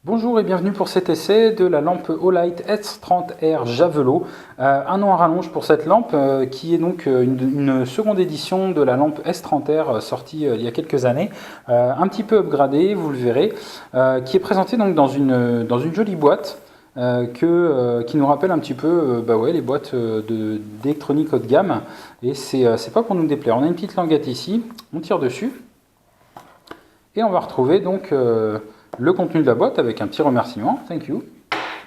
Bonjour et bienvenue pour cet essai de la lampe Olight S30R Javelot. Un an à rallonge pour cette lampe qui est donc une seconde édition de la lampe S30R sortie il y a quelques années, un petit peu upgradée, vous le verrez, qui est présentée donc dans une jolie boîte qui nous rappelle un petit peu les boîtes d'électronique haut de gamme. Et c'est pas pour nous déplaire. On a une petite languette ici, on tire dessus et on va retrouver donc le contenu de la boîte avec un petit remerciement, thank you,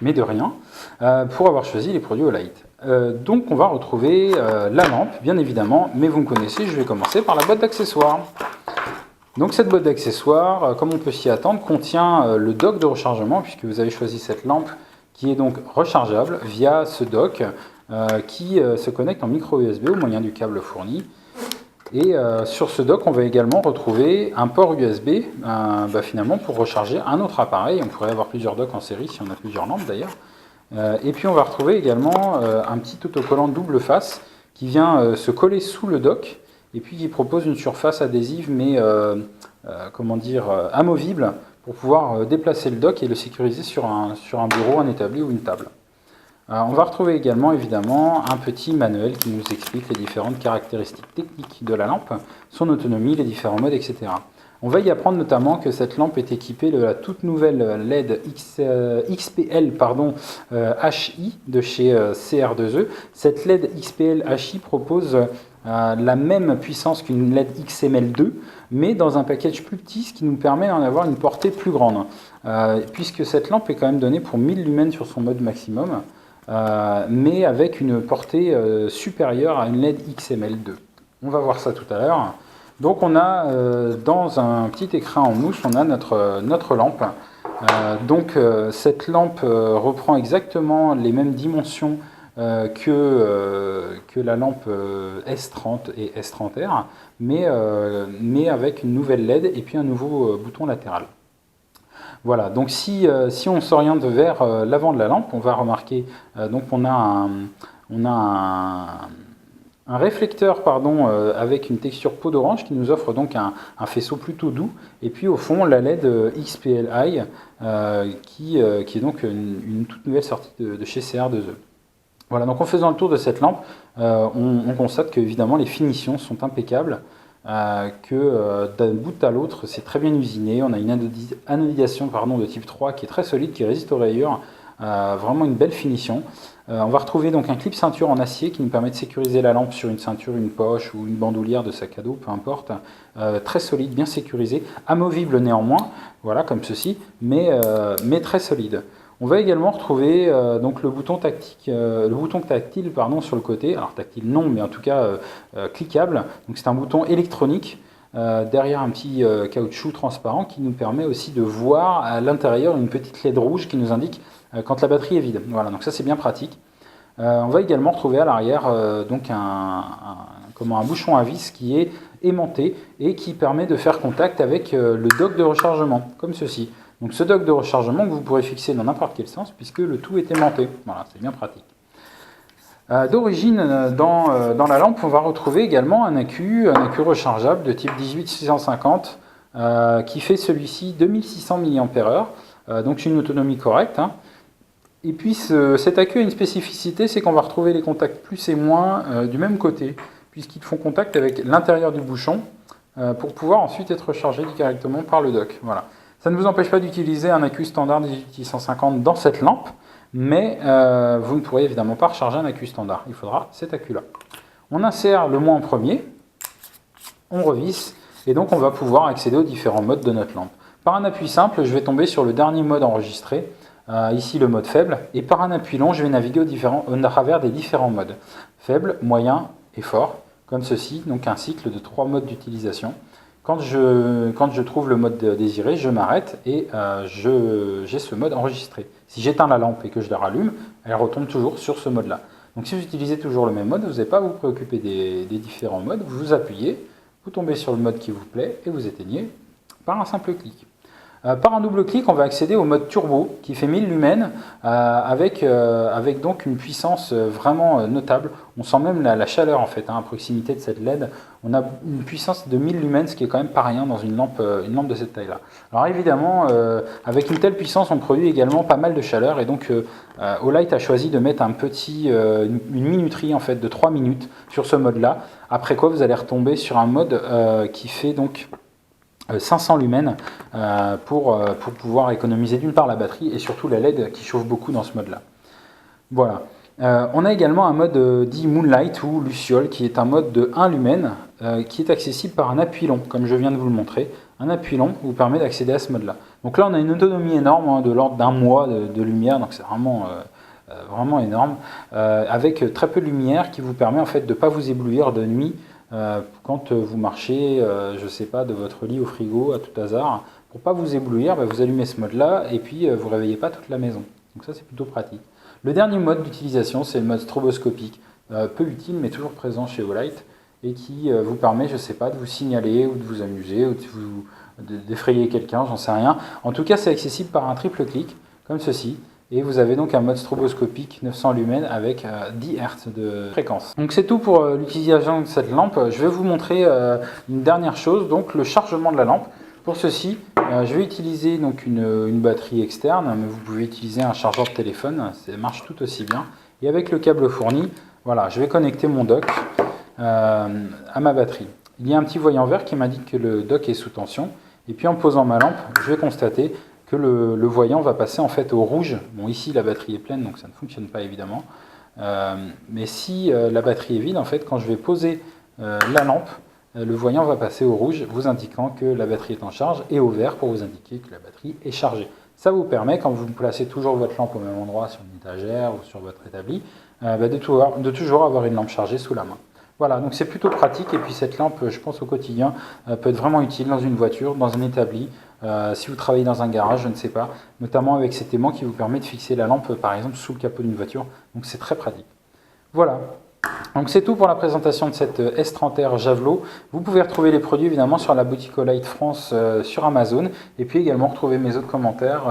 mais de rien, pour avoir choisi les produits Olight. Donc on va retrouver la lampe, bien évidemment, mais vous me connaissez, je vais commencer par la boîte d'accessoires. Donc cette boîte d'accessoires, comme on peut s'y attendre, contient le dock de rechargement, puisque vous avez choisi cette lampe qui est donc rechargeable via ce dock qui se connecte en micro USB au moyen du câble fourni. Et sur ce dock, on va également retrouver un port USB finalement pour recharger un autre appareil. On pourrait avoir plusieurs docks en série si on a plusieurs lampes d'ailleurs. Et puis on va retrouver également un petit autocollant double face qui vient se coller sous le dock et puis qui propose une surface adhésive mais amovible pour pouvoir déplacer le dock et le sécuriser sur un bureau, un établi ou une table. On va retrouver également évidemment un petit manuel qui nous explique les différentes caractéristiques techniques de la lampe, son autonomie, les différents modes, etc. On va y apprendre notamment que cette lampe est équipée de la toute nouvelle LED XPL HI de chez CR2E. Cette LED XPL HI propose la même puissance qu'une LED XML2, mais dans un package plus petit, ce qui nous permet d'en avoir une portée plus grande, puisque cette lampe est quand même donnée pour 1000 lumens sur son mode maximum. Mais avec une portée supérieure à une LED XML2. On va voir ça tout à l'heure. Donc on a dans un petit écran en mousse, on a notre lampe. Cette lampe reprend exactement les mêmes dimensions que la lampe S30 et S30R, mais avec une nouvelle LED et puis un nouveau bouton latéral. Voilà, donc si on s'oriente vers l'avant de la lampe, on va remarquer on a un réflecteur avec une texture peau d'orange qui nous offre donc un faisceau plutôt doux. Et puis au fond, la LED XPLI qui est donc une toute nouvelle sortie de chez CR2E. Voilà, donc en faisant le tour de cette lampe, on constate que évidemment les finitions sont impeccables. D'un bout à l'autre, c'est très bien usiné. On a une anodisation de type 3 qui est très solide, qui résiste aux rayures. Vraiment une belle finition. On va retrouver donc un clip ceinture en acier qui nous permet de sécuriser la lampe sur une ceinture, une poche ou une bandoulière de sac à dos, peu importe. Très solide, bien sécurisé, amovible néanmoins, voilà comme ceci, mais très solide. On va également retrouver donc le bouton tactile sur le côté, alors tactile non, mais en tout cas cliquable. Donc c'est un bouton électronique derrière un petit caoutchouc transparent qui nous permet aussi de voir à l'intérieur une petite LED rouge qui nous indique quand la batterie est vide. Voilà, donc ça c'est bien pratique. On va également retrouver à l'arrière un bouchon à vis qui est aimanté et qui permet de faire contact avec le dock de rechargement, comme ceci. Donc ce dock de rechargement que vous pourrez fixer dans n'importe quel sens puisque le tout est aimanté. Voilà, c'est bien pratique. D'origine, dans la lampe, on va retrouver également un accu rechargeable de type 18650 qui fait celui-ci 2600 mAh, donc une autonomie correcte. Et puis cet accu a une spécificité, c'est qu'on va retrouver les contacts plus et moins du même côté, puisqu'ils font contact avec l'intérieur du bouchon pour pouvoir ensuite être rechargé directement par le dock. Voilà. Ça ne vous empêche pas d'utiliser un accu standard 18650 dans cette lampe, mais vous ne pourrez évidemment pas recharger un accu standard. Il faudra cet accu-là. On insère le moins en premier, on revisse, et donc on va pouvoir accéder aux différents modes de notre lampe. Par un appui simple, je vais tomber sur le dernier mode enregistré, ici le mode faible, et par un appui long, je vais naviguer au travers des différents modes. Faible, moyen et fort, comme ceci, donc un cycle de 3 modes d'utilisation. Quand je trouve le mode désiré, je m'arrête et j'ai ce mode enregistré. Si j'éteins la lampe et que je la rallume, elle retombe toujours sur ce mode-là. Donc si vous utilisez toujours le même mode, vous n'avez pas à vous préoccuper des différents modes. Vous appuyez, vous tombez sur le mode qui vous plaît et vous éteignez par un simple clic. Par un double clic, on va accéder au mode turbo qui fait 1000 lumens avec donc une puissance vraiment notable. On sent même la chaleur en fait à proximité de cette LED. on a une puissance de 1000 lumens, ce qui est quand même pas rien dans une lampe de cette taille-là. Alors évidemment, avec une telle puissance, on produit également pas mal de chaleur, et donc Olight a choisi de mettre une minuterie en fait de 3 minutes sur ce mode-là, après quoi vous allez retomber sur un mode qui fait donc 500 lumens pour pouvoir économiser d'une part la batterie et surtout la LED qui chauffe beaucoup dans ce mode-là. Voilà. On a également un mode dit Moonlight ou Luciole qui est un mode de 1 lumen qui est accessible par un appui long, comme je viens de vous le montrer. Un appui long vous permet d'accéder à ce mode-là. Donc là on a une autonomie énorme, hein, de l'ordre d'un mois de lumière, donc c'est vraiment énorme, avec très peu de lumière qui vous permet en fait de ne pas vous éblouir de nuit quand vous marchez, je ne sais pas, de votre lit au frigo à tout hasard. Pour ne pas vous éblouir, vous allumez ce mode-là et puis vous ne réveillez pas toute la maison. Donc ça c'est plutôt pratique. Le dernier mode d'utilisation, c'est le mode stroboscopique, peu utile mais toujours présent chez Olight, et qui vous permet, je ne sais pas, de vous signaler ou de vous amuser ou d'effrayer quelqu'un, j'en sais rien. En tout cas, c'est accessible par un triple clic, comme ceci, et vous avez donc un mode stroboscopique 900 lumens avec 10 Hz de fréquence. Donc c'est tout pour l'utilisation de cette lampe. Je vais vous montrer une dernière chose, donc le chargement de la lampe. Pour ceci, je vais utiliser donc une batterie externe, mais vous pouvez utiliser un chargeur de téléphone, ça marche tout aussi bien. Et avec le câble fourni, voilà, je vais connecter mon dock à ma batterie. Il y a un petit voyant vert qui m'indique que le dock est sous tension. Et puis en posant ma lampe, je vais constater que le voyant va passer en fait au rouge. Bon, ici la batterie est pleine, donc ça ne fonctionne pas évidemment. Mais si la batterie est vide, en fait, quand je vais poser la lampe, le voyant va passer au rouge, vous indiquant que la batterie est en charge, et au vert pour vous indiquer que la batterie est chargée. Ça vous permet, quand vous placez toujours votre lampe au même endroit sur une étagère ou sur votre établi, de toujours avoir une lampe chargée sous la main. Voilà, donc c'est plutôt pratique, et puis cette lampe, je pense au quotidien, peut être vraiment utile dans une voiture, dans un établi, si vous travaillez dans un garage, je ne sais pas, notamment avec cet aimant qui vous permet de fixer la lampe, par exemple, sous le capot d'une voiture, donc c'est très pratique. Voilà. Donc c'est tout pour la présentation de cette S30R Javelot. Vous pouvez retrouver les produits évidemment sur la boutique Olight France sur Amazon, et puis également retrouver mes autres commentaires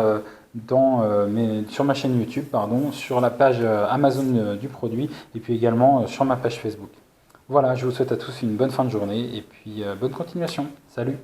sur ma chaîne YouTube, sur la page Amazon du produit, et puis également sur ma page Facebook. Voilà, je vous souhaite à tous une bonne fin de journée et puis bonne continuation. Salut!